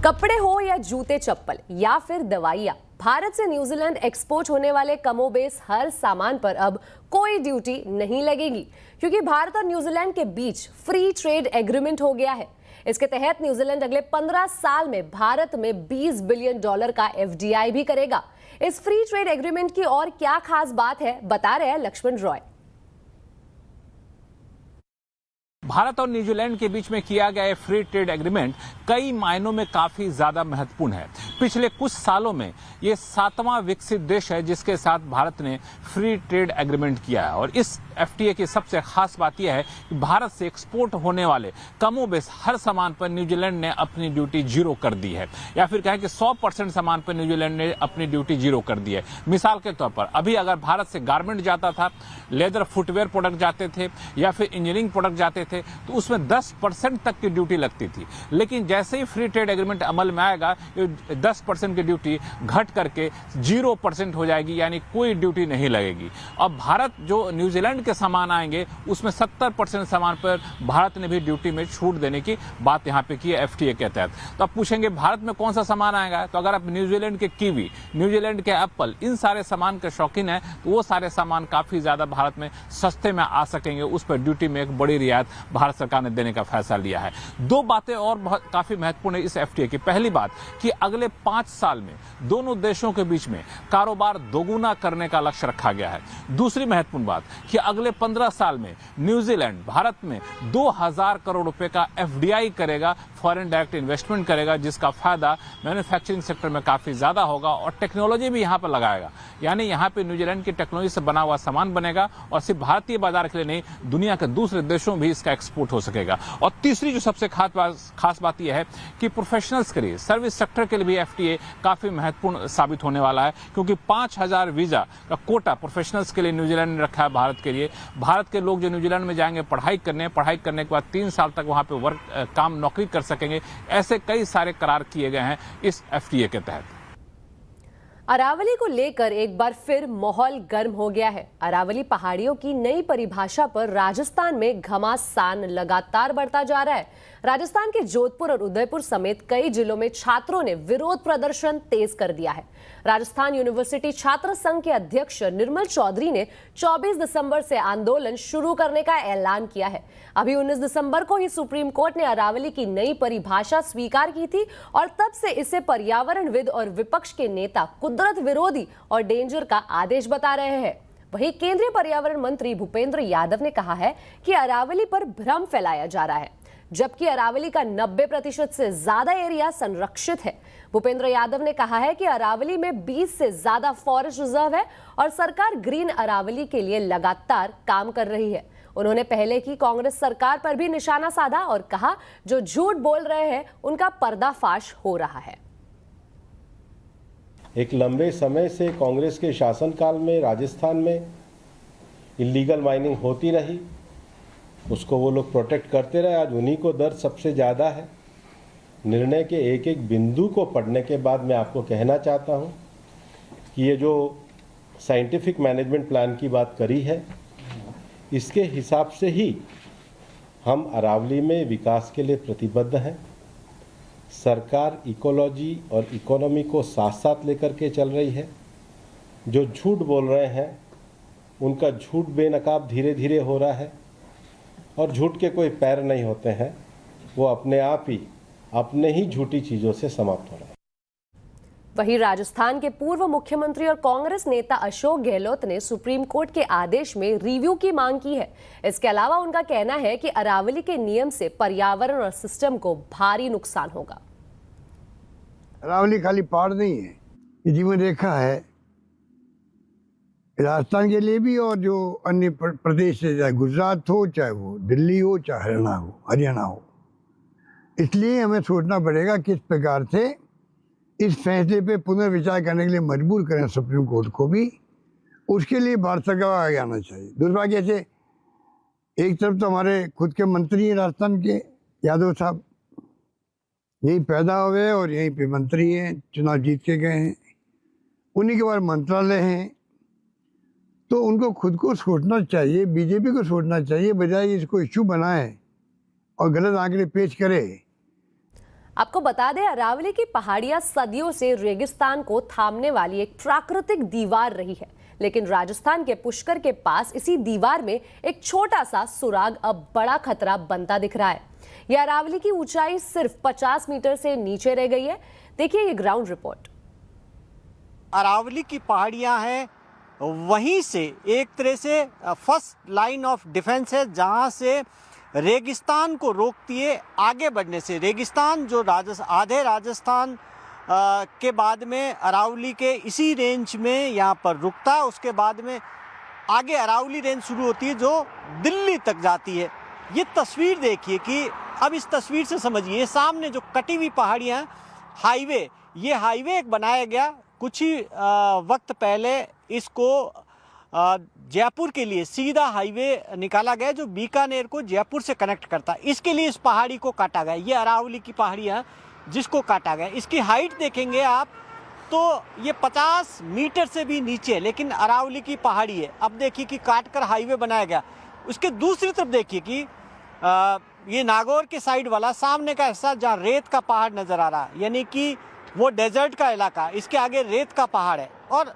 कपड़े हो या जूते चप्पल या फिर दवाइयाँ, भारत से न्यूजीलैंड एक्सपोर्ट होने वाले कमोबेश हर सामान पर अब कोई ड्यूटी नहीं लगेगी, क्योंकि भारत और न्यूजीलैंड के बीच फ्री ट्रेड एग्रीमेंट हो गया है। इसके तहत न्यूजीलैंड अगले 15 साल में भारत में $20 बिलियन का FDI भी करेगा। इस फ्री ट्रेड एग्रीमेंट की और क्या खास बात है, बता रहे हैं लक्ष्मण रॉय। भारत और न्यूजीलैंड के बीच में किया गया फ्री ट्रेड एग्रीमेंट कई मायनों में काफी ज्यादा महत्वपूर्ण है। पिछले कुछ सालों में ये 7वां विकसित देश है जिसके साथ भारत ने फ्री ट्रेड एग्रीमेंट किया है। और इस FTA की सबसे खास बात यह है कि भारत से एक्सपोर्ट होने वाले कमोबेश हर सामान पर न्यूजीलैंड ने अपनी ड्यूटी जीरो कर दी है, या फिर कहें कि 100% सामान पर न्यूजीलैंड ने अपनी ड्यूटी जीरो कर दी है। मिसाल के तौर पर अभी अगर भारत से गारमेंट जाता था, लेदर फुटवेयर प्रोडक्ट जाते थे या फिर इंजीनियरिंग प्रोडक्ट जाते थे तो उसमें 10% तक की ड्यूटी लगती थी। लेकिन जैसे ही फ्री ट्रेड एग्रीमेंट अमल में आएगा, 10% की ड्यूटी घट करके 0% हो जाएगी, यानी कोई ड्यूटी नहीं लगेगी। अब भारत जो न्यूजीलैंड के सामान आएंगे उसमें 70% सामान पर भारत ने भी ड्यूटी में छूट देने की बात यहाँ पे की है FTA के तहत। तो आप पूछेंगे भारत में कौन सा सामान आएगा, तो अगर आप न्यूजीलैंड के कीवी, न्यूजीलैंड के एप्पल, इन सारे सामान के शौकीन हैं तो वो सारे सामान काफी ज्यादा भारत में सस्ते में आ सकेंगे। उस पर ड्यूटी में एक बड़ी रियायत भारत सरकार ने देने का फैसला लिया है। दो बातें और काफी महत्वपूर्ण है इस FTA की। पहली बात कि अगले 5 साल में दोनों देशों के बीच में कारोबार दोगुना करने का लक्ष्य रखा गया है। दूसरी महत्वपूर्ण बात कि अगले 15 साल में न्यूजीलैंड भारत में 2000 करोड़ रुपए का FDI करेगा, फॉरेन डायरेक्ट इन्वेस्टमेंट करेगा, जिसका फायदा मैन्युफैक्चरिंग सेक्टर में काफी ज्यादा होगा और टेक्नोलॉजी भी यहां पर लगाएगा। यानी यहां पे न्यूजीलैंड की टेक्नोलॉजी से बना हुआ सामान बनेगा और सिर्फ भारतीय बाजार के लिए नहीं, दुनिया के दूसरे देशों भी इसका एक्सपोर्ट हो सकेगा। और तीसरी जो सबसे खास बात यह है कि प्रोफेशनल्स के लिए, सर्विस सेक्टर के लिए भी FTA काफी महत्वपूर्ण साबित होने वाला है, क्योंकि 5000 वीजा का कोटा प्रोफेशनल्स के लिए न्यूजीलैंड ने रखा है भारत के लिए। भारत के लोग जो न्यूजीलैंड में जाएंगे पढ़ाई करने के बाद 3 साल तक वहां पे नौकरी कर सकेंगे। ऐसे कई सारे करार किए गए हैं इस FTA के तहत। अरावली को लेकर एक बार फिर माहौल गर्म हो गया है। अरावली पहाड़ियों की नई परिभाषा पर राजस्थान में घमासान लगातार बढ़ता जा रहा है। राजस्थान के जोधपुर और उदयपुर समेत कई जिलों में छात्रों ने विरोध प्रदर्शन तेज कर दिया है। राजस्थान यूनिवर्सिटी छात्र संघ के अध्यक्ष निर्मल चौधरी ने 24 दिसंबर से आंदोलन शुरू करने का ऐलान किया है। अभी 19 दिसंबर को ही सुप्रीम कोर्ट ने अरावली की नई परिभाषा स्वीकार की थी और तब से इसे पर्यावरणविद और विपक्ष के नेता कुदरत विरोधी और डेंजर का आदेश बता रहे हैं। वहीं केंद्रीय पर्यावरण मंत्री भूपेंद्र यादव ने कहा है कि अरावली पर भ्रम फैलाया जा रहा है, जबकि अरावली का 90% से ज्यादा एरिया संरक्षित है। भूपेंद्र यादव ने कहा है कि अरावली में 20 से ज्यादा फॉरेस्ट रिजर्व है और सरकार ग्रीन अरावली के लिए लगातार काम कर रही है। उन्होंने पहले की कांग्रेस सरकार पर भी निशाना साधा और कहा, जो झूठ बोल रहे हैं उनका पर्दाफाश हो रहा है। एक लंबे समय से कांग्रेस के शासनकाल में राजस्थान में इलीगल माइनिंग होती रही, उसको वो लोग प्रोटेक्ट करते रहे। आज उन्हीं को दर्द सबसे ज़्यादा है। निर्णय के एक एक बिंदु को पढ़ने के बाद मैं आपको कहना चाहता हूँ कि ये जो साइंटिफिक मैनेजमेंट प्लान की बात करी है, इसके हिसाब से ही हम अरावली में विकास के लिए प्रतिबद्ध हैं। सरकार इकोलॉजी और इकोनॉमी को साथ साथ लेकर के चल रही है। जो झूठ बोल रहे हैं उनका झूठ बेनकाब धीरे धीरे हो रहा है और झूठ के कोई पैर नहीं होते हैं, वो अपने आप ही अपने ही झूठी चीज़ों से समाप्त हो रहे हैं। वहीं राजस्थान के पूर्व मुख्यमंत्री और कांग्रेस नेता अशोक गहलोत ने सुप्रीम कोर्ट के आदेश में रिव्यू की मांग की है। इसके अलावा उनका कहना है कि अरावली के नियम से पर्यावरण और सिस्टम को भारी नुकसान होगा। अरावली खाली पहाड़ नहीं है, ये जीवन रेखा है राजस्थान के लिए भी और जो अन्य प्रदेश से, चाहे गुजरात हो, चाहे वो दिल्ली हो, चाहे हरियाणा हो। इसलिए हमें सोचना पड़ेगा किस प्रकार से इस फैसले पे पुनर्विचार करने के लिए मजबूर करें सुप्रीम कोर्ट को भी। उसके लिए भारत सरकार को आगे आना चाहिए। दुर्भाग्य से एक तरफ तो हमारे खुद के मंत्री हैं राजस्थान के, यादव साहब यहीं पैदा हुए और यहीं पे मंत्री हैं, चुनाव जीत के गए हैं, उन्हीं के बाद मंत्रालय हैं। तो उनको खुद को सोचना चाहिए, बीजेपी को सोचना चाहिए, बजाय इसको इश्यू बनाए और गलत आंकड़े पेश करे। आपको बता दें, अरावली की पहाड़ियां सदियों से रेगिस्तान को थामने वाली एक प्राकृतिक दीवार रही है, लेकिन राजस्थान के पुष्कर के पास इसी दीवार में एक छोटा सा सुराग अब बड़ा खतरा बनता दिख रहा है। यह अरावली की ऊंचाई सिर्फ 50 मीटर से नीचे रह गई है। देखिए ये ग्राउंड रिपोर्ट। अरावली की पहाड़ियां हैं, वहीं से एक तरह से फर्स्ट लाइन ऑफ डिफेंस है, जहां से रेगिस्तान को रोकती है आगे बढ़ने से। रेगिस्तान जो आधे राजस्थान के बाद में अरावली के इसी रेंज में यहाँ पर रुकता है। उसके बाद में आगे अरावली रेंज शुरू होती है जो दिल्ली तक जाती है। ये तस्वीर देखिए कि अब इस तस्वीर से समझिए, ये सामने जो कटी हुई पहाड़ियाँ हैं, हाईवे, ये हाईवे एक बनाया गया कुछ ही वक्त पहले। इसको जयपुर के लिए सीधा हाईवे निकाला गया जो बीकानेर को जयपुर से कनेक्ट करता है। इसके लिए इस पहाड़ी को काटा गया। ये अरावली की पहाड़ियाँ जिसको काटा गया, इसकी हाइट देखेंगे आप तो ये 50 मीटर से भी नीचे है, लेकिन अरावली की पहाड़ी है। अब देखिए कि काट कर हाईवे बनाया गया। उसके दूसरी तरफ देखिए कि ये नागौर के साइड वाला सामने का हिस्सा जहाँ रेत का पहाड़ नज़र आ रहा है, यानी कि वो डेजर्ट का इलाका, इसके आगे रेत का पहाड़ है और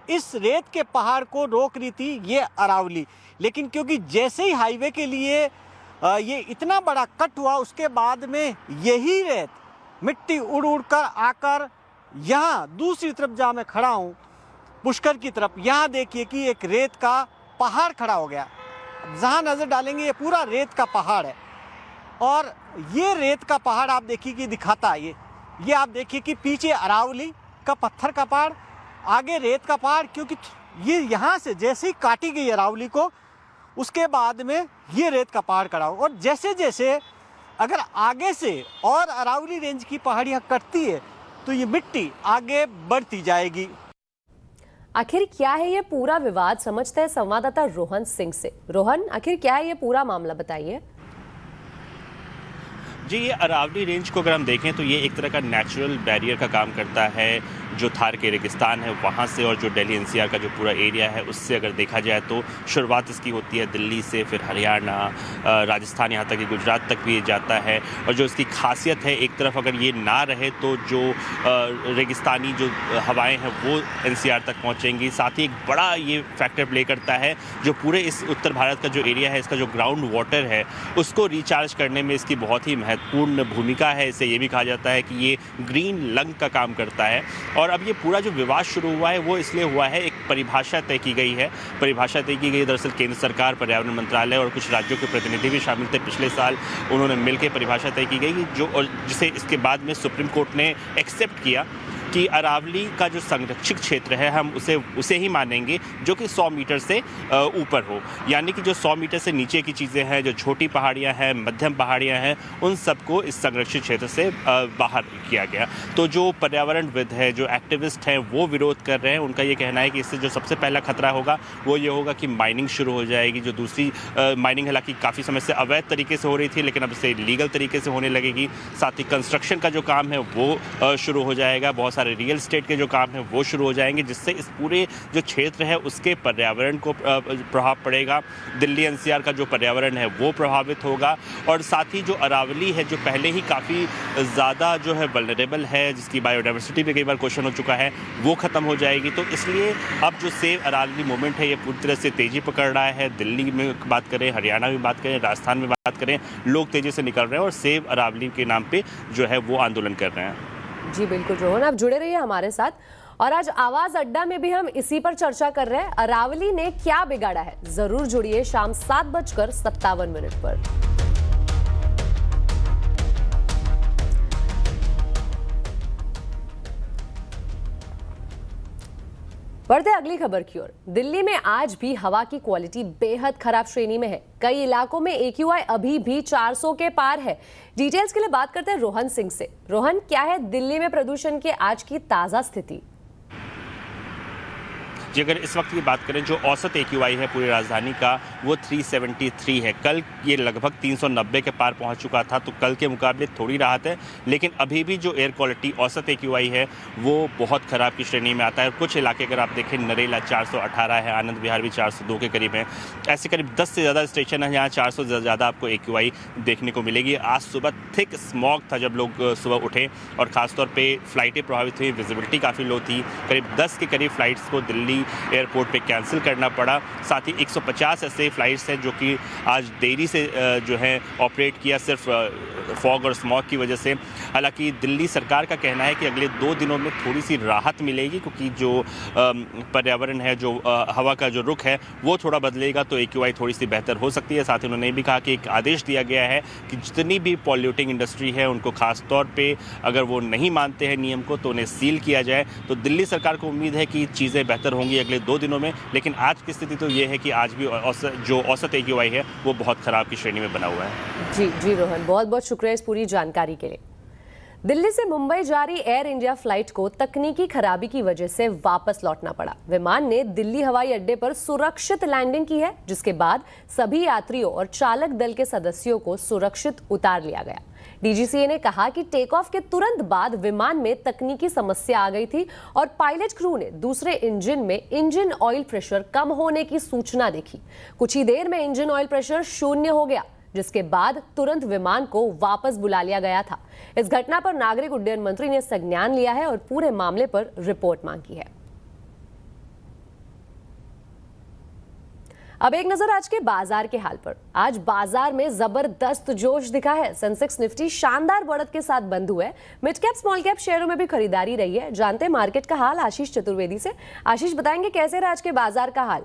इस रेत के पहाड़ को रोक रही थी ये अरावली। लेकिन क्योंकि जैसे ही हाईवे के लिए ये इतना बड़ा कट हुआ, उसके बाद में यही रेत मिट्टी उड़ उड़ कर आकर यहाँ दूसरी तरफ जहाँ मैं खड़ा हूँ पुष्कर की तरफ, यहाँ देखिए कि एक रेत का पहाड़ खड़ा हो गया। जहाँ नज़र डालेंगे ये पूरा रेत का पहाड़ है और ये रेत का पहाड़ आप देखिए कि दिखाता है ये आप देखिए कि पीछे अरावली का पत्थर का पहाड़, आगे रेत का पहाड़, क्योंकि ये यहाँ से जैसे ही काटी गई अरावली को उसके बाद में ये रेत का पहाड़ खड़ा हो। और जैसे जैसे अगर आगे से और अरावली रेंज की पहाड़ियाँ कटती है तो ये मिट्टी आगे बढ़ती जाएगी। आखिर क्या है ये पूरा विवाद, समझते हैं संवाददाता रोहन सिंह से। रोहन, आखिर क्या है ये पूरा मामला, बताइए। जी, ये अरावली रेंज को अगर हम देखें तो ये एक तरह का नेचुरल बैरियर का काम करता है। जो थार के रेगिस्तान है वहाँ से और जो दिल्ली एनसीआर का जो पूरा एरिया है उससे अगर देखा जाए तो शुरुआत इसकी होती है दिल्ली से, फिर हरियाणा, राजस्थान, यहाँ तक कि गुजरात तक भी ये जाता है। और जो इसकी खासियत है, एक तरफ अगर ये ना रहे तो जो रेगिस्तानी जो हवाएं हैं वो एनसीआर तक पहुँचेंगी। साथ ही एक बड़ा ये फैक्टर प्ले करता है जो पूरे इस उत्तर भारत का जो एरिया है, इसका जो ग्राउंड वाटर है उसको रिचार्ज करने में इसकी बहुत ही महत्वपूर्ण भूमिका है। इसे ये भी कहा जाता है कि ये ग्रीन लंग का काम करता है। और अब ये पूरा जो विवाद शुरू हुआ है वो इसलिए हुआ है, एक परिभाषा तय की गई है। परिभाषा तय की गई दरअसल केंद्र सरकार, पर्यावरण मंत्रालय और कुछ राज्यों के प्रतिनिधि भी शामिल थे। पिछले साल उन्होंने मिलकर परिभाषा तय की गई जो, और जिसे इसके बाद में सुप्रीम कोर्ट ने एक्सेप्ट किया कि अरावली का जो संरक्षित क्षेत्र है हम उसे ही मानेंगे जो कि 100 मीटर से ऊपर हो। यानी कि जो 100 मीटर से नीचे की चीज़ें हैं, जो छोटी पहाड़ियां हैं, मध्यम पहाड़ियां हैं, उन सबको इस संरक्षित क्षेत्र से बाहर किया गया। तो जो पर्यावरणविद है, जो एक्टिविस्ट हैं, वो विरोध कर रहे हैं। उनका ये कहना है कि इससे जो सबसे पहला खतरा होगा वो ये होगा कि माइनिंग शुरू हो जाएगी। जो दूसरी माइनिंग हालांकि काफ़ी समय से अवैध तरीके से हो रही थी, लेकिन अब इसे लीगल तरीके से होने लगेगी। साथ ही कंस्ट्रक्शन का जो काम है वो शुरू हो जाएगा। बहुत सारे रियल एस्टेट के जो काम है वो शुरू हो जाएंगे, जिससे इस पूरे जो क्षेत्र है उसके पर्यावरण को प्रभाव पड़ेगा। दिल्ली एनसीआर का जो पर्यावरण है वो प्रभावित होगा। और साथ ही जो अरावली है जो पहले ही काफ़ी ज़्यादा जो है वल्नरेबल है, जिसकी बायोडाइवर्सिटी पे कई बार क्वेश्चन हो चुका है, वो ख़त्म हो जाएगी। तो इसलिए अब जो सेव अरावली मूवमेंट है ये पूरी तरह से तेज़ी पकड़ रहा है। दिल्ली में बात करें, हरियाणा में बात करें, राजस्थान में बात करें, लोग तेज़ी से निकल रहे हैं और सेव अरावली के नाम पे जो है वो आंदोलन कर रहे हैं। जी बिल्कुल रोहन, आप जुड़े रहिए हमारे साथ। और आज आवाज अड्डा में भी हम इसी पर चर्चा कर रहे हैं, अरावली ने क्या बिगाड़ा है। जरूर जुड़िए शाम 7:57 पर। बढ़ते अगली खबर की ओर। दिल्ली में आज भी हवा की क्वालिटी बेहद खराब श्रेणी में है। कई इलाकों में AQI अभी भी 400 के पार है। डिटेल्स के लिए बात करते हैं रोहन सिंह से। रोहन, क्या है दिल्ली में प्रदूषण की आज की ताजा स्थिति? जी, अगर इस वक्त की बात करें जो औसत AQI है पूरी राजधानी का वो 373 है। कल ये लगभग 390 के पार पहुंच चुका था, तो कल के मुकाबले थोड़ी राहत है, लेकिन अभी भी जो एयर क्वालिटी औसत AQI है वो बहुत ख़राब की श्रेणी में आता है। कुछ इलाके अगर आप देखें, नरेला 418 है, आनंद विहार भी 402 के करीब है। ऐसे करीब 10 से ज़्यादा स्टेशन है जहाँ 400 से ज़्यादा आपको AQI देखने को मिलेगी। आज सुबह थिक स्मॉग था जब लोग सुबह उठे, और ख़ासतौर पे फ्लाइटें प्रभावित हुई, विजिबिलिटी काफ़ी लो थी। करीब 10 के करीब फ़्लाइट्स को दिल्ली एयरपोर्ट पे कैंसिल करना पड़ा। साथ ही 150 ऐसे फ़्लाइट्स हैं जो कि आज देरी से जो है ऑपरेट किया, सिर्फ फॉग और स्मॉग की वजह से। हालांकि दिल्ली सरकार का कहना है कि अगले 2 दिनों में थोड़ी सी राहत मिलेगी, क्योंकि जो पर्यावरण है, जो हवा का जो रुख है वो थोड़ा बदलेगा, तो AQI थोड़ी सी बेहतर हो सकती है। साथ ही उन्होंने भी कहा कि एक आदेश दिया गया है कि जितनी भी पॉल्यूटिंग इंडस्ट्री है उनको खास तौर पे अगर वो नहीं मानते हैं नियम को तो उन्हें सील किया जाए। तो दिल्ली सरकार को उम्मीद है कि चीज़ें बेहतर होंगी अगले 2 दिनों में, लेकिन आज की स्थिति तो ये है कि आज भी जो औसत AQI है वो बहुत ख़राब की श्रेणी में बना हुआ है। जी रोहन, बहुत बहुत शुक्रिया इस पूरी जानकारी के लिए। दिल्ली से मुंबई जा रही एयर इंडिया फ्लाइट को तकनीकी खराबी की वजह से वापस लौटना पड़ा। विमान ने दिल्ली हवाई अड्डे पर सुरक्षित लैंडिंग की है, जिसके बाद सभी यात्रियों और चालक दल के सदस्यों को सुरक्षित उतार लिया गया। DGCA ने कहा कि टेक ऑफ के तुरंत बाद विमान में तकनीकी समस्या आ गई थी और पायलट क्रू ने दूसरे इंजन में इंजन ऑयल प्रेशर कम होने की सूचना देखी। कुछ ही देर में इंजन ऑयल प्रेशर 0 हो गया, जिसके बाद तुरंत विमान को वापस बुला लिया गया था। इस घटना पर नागरिक उड्डयन मंत्री ने संज्ञान लिया है और पूरे मामले पर रिपोर्ट मांगी है। अब एक नजर आज के बाजार के हाल पर। आज बाजार में जबरदस्त जोश दिखा है। सेंसेक्स निफ्टी शानदार बढ़त के साथ बंद हुए। मिड कैप स्मॉल कैप शेयरों में भी खरीदारी रही है। जानते हैं मार्केट का हाल आशीष चतुर्वेदी से। आशीष, बताएंगे कैसे रहा आज के बाजार का हाल?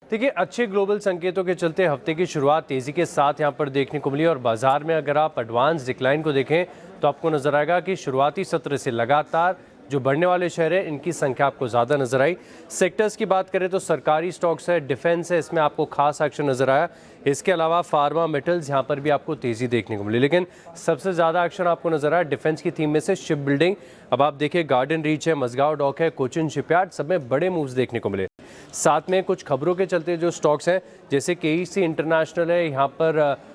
देखिए, अच्छे ग्लोबल संकेतों के चलते हफ्ते की शुरुआत तेजी के साथ यहां पर देखने को मिली और बाजार में अगर आप एडवांस डिक्लाइन को देखें तो आपको नजर आएगा कि शुरुआती सत्र से लगातार जो बढ़ने वाले शेयर है इनकी संख्या आपको ज़्यादा नजर आई। सेक्टर्स की बात करें तो सरकारी स्टॉक्स है, डिफेंस है, इसमें आपको खास एक्शन नजर आया। इसके अलावा फार्मा, मेटल्स, यहाँ पर भी आपको तेज़ी देखने को मिली, लेकिन सबसे ज़्यादा एक्शन आपको नजर आया डिफेंस की थीम में से शिप बिल्डिंग। अब आप देखिए, गार्डन रीच है, मझगांव डॉक है, कोचिन शिपयार्ड, सब में बड़े मूव्स देखने को मिले। साथ में कुछ खबरों के चलते जो स्टॉक्स हैं जैसे KEC इंटरनेशनल है, यहाँ पर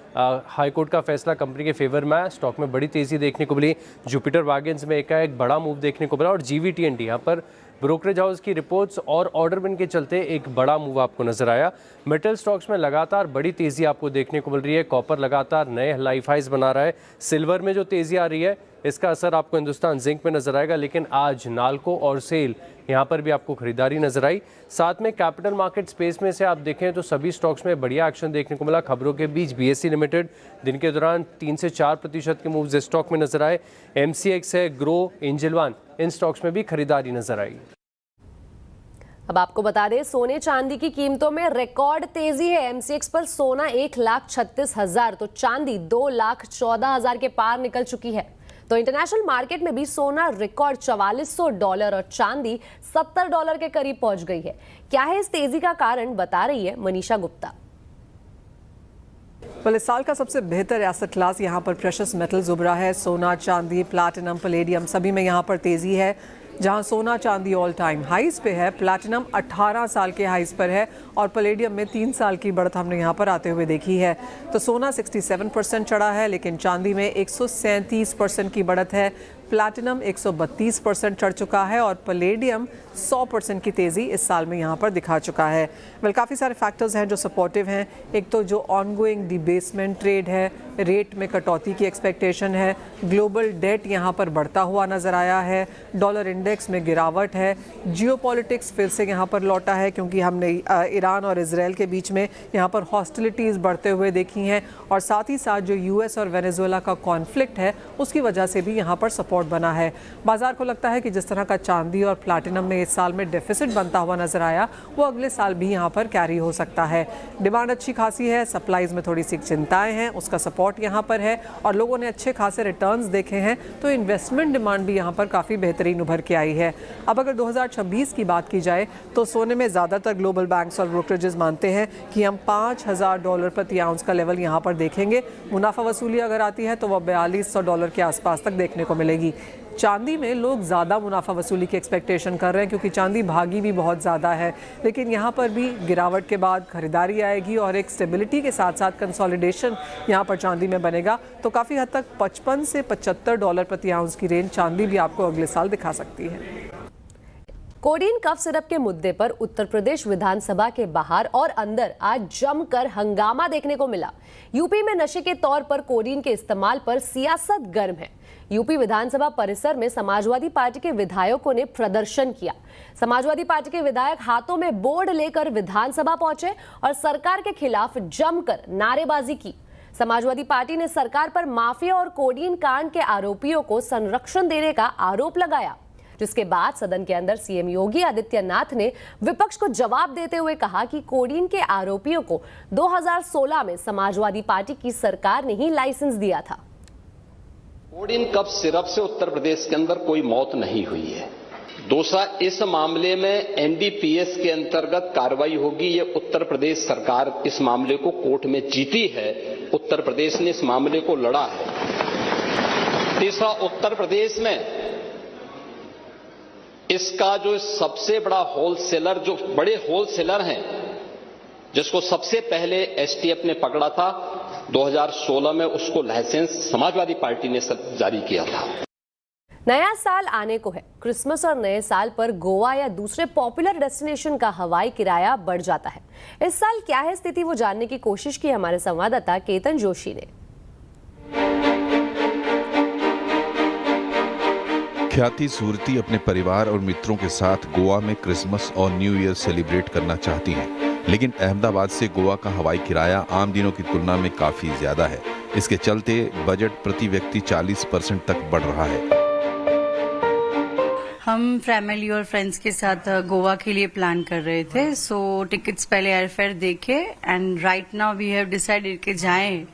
हाईकोर्ट का फैसला कंपनी के फेवर में है, स्टॉक में बड़ी तेज़ी देखने को मिली। जुपिटर वैगन्स में एक बड़ा मूव देखने को मिला और GVTND यहाँ पर ब्रोकरेज हाउस की रिपोर्ट्स और ऑर्डर बिन के चलते एक बड़ा मूव आपको नजर आया। मेटल स्टॉक्स में लगातार बड़ी तेज़ी आपको देखने को मिल रही है। कॉपर लगातार नए लाइफ हाइज बना रहा है। सिल्वर में जो तेज़ी आ रही है इसका असर आपको हिंदुस्तान जिंक में नजर आएगा, लेकिन आज नाल्को और सेल यहाँ पर भी आपको खरीदारी नजर आई। साथ में कैपिटल मार्केट स्पेस में से आप देखें तो सभी स्टॉक्स में बढ़िया एक्शन देखने को मिला। खबरों के बीच BSE लिमिटेड दिन के दौरान 3 से 4% के मूव्स इस स्टॉक में नजर आए। MCX है, ग्रो, एंजल वन, इन स्टॉक्स में भी खरीदारी नजर आई। अब आपको बता दें, सोने चांदी की कीमतों में रिकॉर्ड तेजी है। MCX पर सोना 1,36,000 तो चांदी 2,14,000 के पार निकल चुकी है। तो इंटरनेशनल मार्केट में भी सोना रिकॉर्ड $4,400 और चांदी $70 के करीब पहुंच गई है। क्या है इस तेजी का कारण, बता रही है मनीषा गुप्ता। इस साल का सबसे बेहतर एसेट क्लास यहाँ पर प्रेशस मेटल्स उभरा है। सोना, चांदी, प्लैटिनम, पैलेडियम सभी में यहाँ पर तेजी है। जहां सोना चांदी ऑल टाइम हाइस पे है, प्लैटिनम 18 साल के हाइस पर है और पैलेडियम में 3 साल की बढ़त हमने यहाँ पर आते हुए देखी है। तो सोना 67% चढ़ा है, लेकिन चांदी में 137% की बढ़त है। प्लैटिनम 132% चढ़ चुका है और पैलेडियम 100% की तेज़ी इस साल में यहाँ पर दिखा चुका है। काफ़ी सारे फैक्टर्स हैं जो सपोर्टिव हैं। एक तो जो ऑनगोइंग डिबेसमेंट ट्रेड है, रेट में कटौती की एक्सपेक्टेशन है, ग्लोबल डेट यहाँ पर बढ़ता हुआ नज़र आया है, डॉलर इंडेक्स में गिरावट है, जियोपॉलिटिक्स फिर से यहाँ पर लौटा है क्योंकि हमने ईरान और इजराइल के बीच में यहाँ पर हॉस्टिलिटीज़ बढ़ते हुए देखी हैं और साथ ही साथ जो US और वेनेजुएला का कॉन्फ्लिक्ट है उसकी वजह से भी यहाँ पर सपोर्ट बना है। बाजार को लगता है कि जिस तरह का चांदी और प्लैटिनम में इस साल में डेफिसिट बनता हुआ नजर आया वो अगले साल भी यहाँ पर कैरी हो सकता है। डिमांड अच्छी खासी है, सप्लाईज में थोड़ी सी चिंताएं हैं, उसका सपोर्ट यहाँ पर है और लोगों ने अच्छे खासे रिटर्न्स देखे हैं, तो इन्वेस्टमेंट डिमांड भी यहाँ पर काफ़ी बेहतरीन उभर के आई है। अब अगर 2026 की बात की जाए तो सोने में ज़्यादातर ग्लोबल बैंक्स और ब्रोकरेजेस मानते हैं कि हम $5,000 प्रति आउंस का लेवल यहाँ पर देखेंगे। मुनाफा वसूली अगर आती है तो वह $4,200 के आसपास तक देखने को मिलेगी। रहेगी। चांदी में लोग ज़्यादा मुनाफा वसूली की एक्सपेक्टेशन कर रहे हैं क्योंकि चांदी भागी भी बहुत ज़्यादा है, लेकिन यहाँ पर भी गिरावट के बाद खरीदारी आएगी और एक स्टेबिलिटी के साथ साथ कंसोलिडेशन यहाँ पर चांदी में बनेगा। तो काफ़ी हद तक 55 से $75 प्रति आउंस की रेंज चांदी भी आपको अगले साल दिखा सकती है। कोडीन कफ सिरप के मुद्दे पर उत्तर प्रदेश विधानसभा के बाहर और अंदर आज जमकर हंगामा देखने को मिला। यूपी में नशे के तौर पर कोडीन के इस्तेमाल पर सियासत गर्म है। यूपी विधानसभा परिसर में समाजवादी पार्टी के विधायकों ने प्रदर्शन किया। समाजवादी पार्टी के विधायक हाथों में बोर्ड लेकर विधानसभा पहुंचे और सरकार के खिलाफ जमकर नारेबाजी की। समाजवादी पार्टी ने सरकार पर माफिया और कोडीन कांड के आरोपियों को संरक्षण देने का आरोप लगाया, जिसके बाद सदन के अंदर सीएम योगी आदित्यनाथ ने विपक्ष को जवाब देते हुए कहा कि कोडीन के आरोपियों को 2016 में समाजवादी पार्टी की सरकार ने ही लाइसेंस दिया था। कोडीन कफ सिरप से उत्तर प्रदेश के अंदर कोई मौत नहीं हुई है। दूसरा, इस मामले में एनडीपीएस के अंतर्गत कार्रवाई होगी। ये उत्तर प्रदेश सरकार इस मामले को कोर्ट में जीती है, उत्तर प्रदेश ने इस मामले को लड़ा है। तीसरा, उत्तर प्रदेश में इसका जो सबसे बड़ा होलसेलर, जो बड़े होलसेलर हैं, जिसको सबसे पहले एसटीएफ ने पकड़ा था 2016 में, उसको लाइसेंस समाजवादी पार्टी ने जारी किया था। नया साल आने को है। क्रिसमस और नए साल पर गोवा या दूसरे पॉपुलर डेस्टिनेशन का हवाई किराया बढ़ जाता है। इस साल क्या है स्थिति, वो जानने की कोशिश की हमारे संवाददाता केतन जोशी ने। ख्याति सूरती अपने परिवार और मित्रों के साथ गोवा में क्रिसमस और न्यू ईयर सेलिब्रेट करना चाहती हैं, लेकिन अहमदाबाद से गोवा का हवाई किराया आम दिनों की तुलना में काफी ज्यादा है। इसके चलते बजट प्रति व्यक्ति 40% तक बढ़ रहा है। हम फैमिली और फ्रेंड्स के साथ गोवा के लिए प्लान कर रहे थे, सो टिकट्स पहले एयरफेयर देखे and right now we have decided कि जाएं,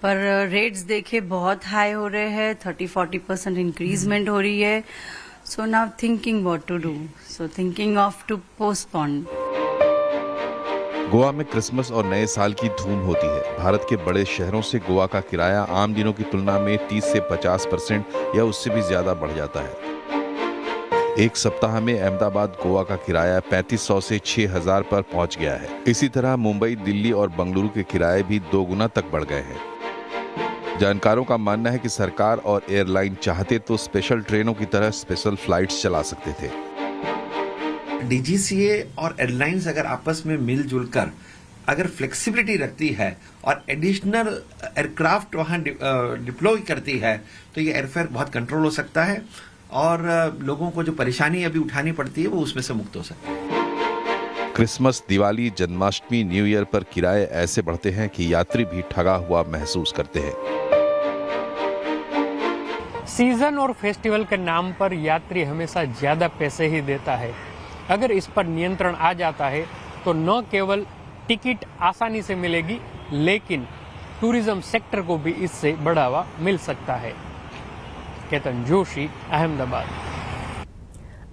पर रेट्स देखे बहुत हाई हो रहे हैं, 30-40% इंक्रीजमेंट हो रही है। So now thinking what to do, so thinking of to postpone. Goa में क्रिसमस और नए साल की धूम होती है। भारत के बड़े शहरों से गोवा का किराया आम दिनों की तुलना में 30 से 50% या उससे भी ज्यादा बढ़ जाता है। एक सप्ताह में अहमदाबाद गोवा का किराया 3500 से 6000 पर पहुंच गया है। इसी तरह मुंबई, दिल्ली और बंगलुरु के किराए भी 2 गुना तक बढ़ गए हैं। जानकारों का मानना है कि सरकार और एयरलाइन चाहते तो स्पेशल ट्रेनों की तरह स्पेशल फ्लाइट्स चला सकते थे। डीजीसीए और एयरलाइंस अगर आपस में मिलजुल कर अगर फ्लेक्सिबिलिटी रखती है और एडिशनल एयरक्राफ्ट वहां डिप्लॉय करती है, तो ये एयरफेयर बहुत कंट्रोल हो सकता है और लोगों को जो परेशानी अभी उठानी पड़ती है वो उसमें से मुक्त हो सकती है। Christmas, Diwali, Janmashtami, new year पर किराए ऐसे बढ़ते हैं कि यात्री भी ठगा हुआ महसूस करते हैं। सीजन और फेस्टिवल के नाम पर यात्री हमेशा ज्यादा पैसे ही देता है। अगर इस पर नियंत्रण आ जाता है तो न केवल टिकट आसानी से मिलेगी, लेकिन टूरिज्म सेक्टर को भी इससे बढ़ावा मिल सकता है। केतन जोशी, अहमदाबाद।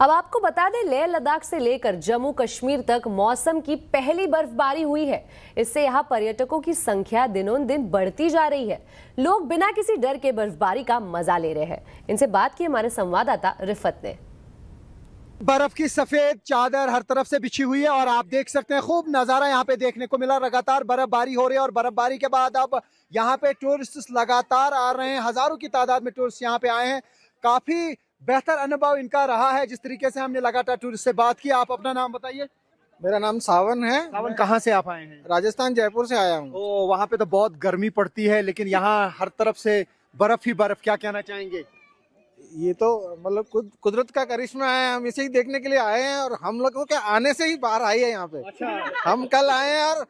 अब आपको बता दें, लेह लद्दाख से लेकर जम्मू कश्मीर तक मौसम की पहली बर्फबारी हुई है। इससे यहाँ पर्यटकों की संख्या दिनों दिन बढ़ती जा रही है। लोग बिना किसी डर के बर्फबारी का मजा ले रहे हैं। इनसे बात की हमारे संवाददाता रिफत ने। बर्फ की सफेद चादर हर तरफ से बिछी हुई है और आप देख सकते हैं खूब नजारा यहाँ पे देखने को मिला। लगातार बर्फबारी हो रही है और बर्फबारी के बाद अब यहाँ पे टूरिस्ट लगातार आ रहे हैं। हजारों की तादाद में टूरिस्ट यहाँ पे आए हैं। काफी बेहतर अनुभव इनका रहा है। जिस तरीके से हमने लगातार टूरिस्ट से बात की। आप अपना नाम बताइए। मेरा नाम सावन है। सावन, कहाँ से आप आए हैं? राजस्थान, जयपुर से आया हूँ। ओ, वहाँ पे तो बहुत गर्मी पड़ती है, लेकिन यहाँ हर तरफ से बर्फ ही बर्फ। क्या कहना चाहेंगे? ये तो मतलब कुदरत का करिश्मा है। हम इसे ही देखने के लिए आए हैं और हम लोगों के आने से ही बाहर आई है यहाँ पे। अच्छा। हम कल आए हैं और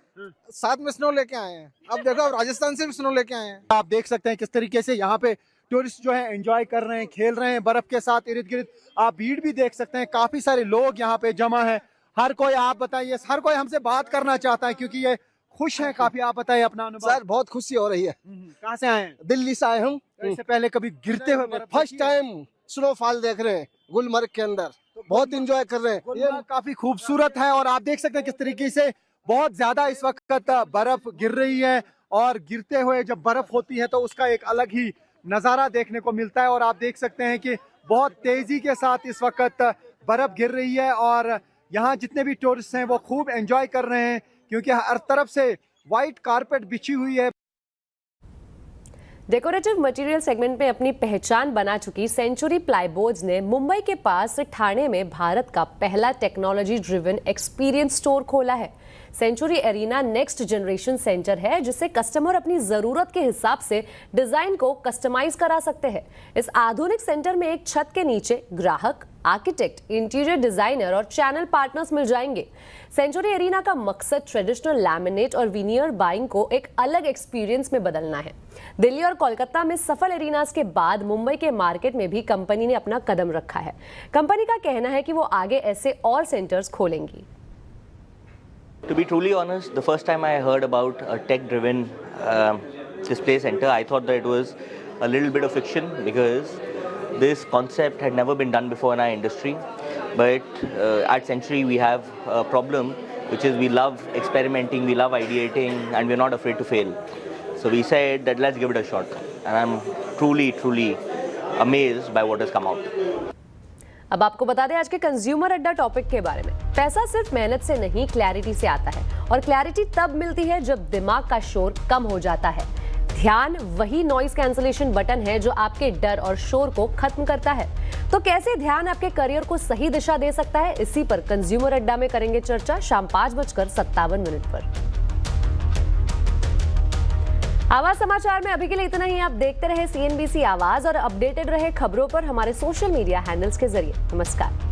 साथ में स्नो लेके आए हैं। अब देखो, राजस्थान से भी स्नो लेके आए हैं। आप देख सकते हैं किस तरीके से यहाँ पे टूरिस्ट जो है एंजॉय कर रहे हैं, खेल रहे हैं बर्फ के साथ इर्द गिर्द। आप भीड़ भी देख सकते हैं, काफी सारे लोग यहाँ पे जमा है। हर कोई, आप बताइए, हर कोई हमसे बात करना चाहता है क्योंकि ये खुश हैं काफी। आप बताइए अपना अनुभव। सर, बहुत खुशी हो रही है। कहाँ से आए हैं? दिल्ली से आए हूँ। इससे पहले कभी गिरते हुए फर्स्ट टाइम स्नोफॉल देख रहे हैं गुलमर्ग के अंदर। बहुत इंजॉय कर रहे हैं। ये काफी खूबसूरत है और आप देख सकते हैं किस तरीके से बहुत ज्यादा इस वक्त बर्फ गिर रही है और गिरते हुए जब बर्फ होती है तो उसका एक अलग ही नज़ारा देखने को मिलता है। और आप देख सकते हैं कि बहुत तेज़ी के साथ इस वक्त बर्फ़ गिर रही है और यहाँ जितने भी टूरिस्ट हैं वो खूब एंजॉय कर रहे हैं क्योंकि हर तरफ से वाइट कारपेट बिछी हुई है। डेकोरेटिव मटेरियल सेगमेंट में अपनी पहचान बना चुकी सेंचुरी प्लाईबोर्ड्स ने मुंबई के पास ठाणे में भारत का पहला टेक्नोलॉजी ड्रिवन एक्सपीरियंस स्टोर खोला है। Century arena next generation centre है जिससे कस्टमर अपनी जरूरत के हिसाब से डिजाइन को कस्टमाइज करा सकते हैं। इस आधुनिक सेंटर में एक छत के नीचे ग्राहक, आर्किटेक्ट, इंटीरियर डिजाइनर और चैनल पार्टनर्स मिल जाएंगे। सेंचुरी एरिना का मकसद ट्रेडिशनल लैमिनेट और विनियर बाइंग को एक अलग एक्सपीरियंस में बदलना है। दिल्ली और कोलकाता में सफल एरिनास के बाद मुंबई के मार्केट में भी कंपनी ने अपना कदम रखा है। कंपनी का कहना है कि वो आगे ऐसे और centres खोलेंगी। To be truly honest, the first time I heard about a tech-driven display center, I thought that it was a little bit of fiction because this concept had never been done before in our industry. But at Century, we have a problem, which is we love experimenting, we love ideating, and we're not afraid to fail. So we said that let's give it a shot. And I'm truly amazed by what has come out. अब आपको बता दें आज के consumer अड्डा topic के बारे में। पैसा सिर्फ मेहनत से नहीं, क्लैरिटी से आता है और क्लैरिटी तब मिलती है जब दिमाग का शोर कम हो जाता है। ध्यान वही नॉइज कैंसलेशन बटन है जो आपके डर और शोर को खत्म करता है। तो कैसे ध्यान आपके करियर को सही दिशा दे सकता है, इसी पर कंज्यूमर अड्डा में करेंगे चर्चा शाम 5:57 पर। आवाज समाचार में अभी के लिए इतना ही। आप देखते रहे CNBC आवाज और अपडेटेड रहे खबरों पर हमारे सोशल मीडिया हैंडल्स के जरिए। नमस्कार।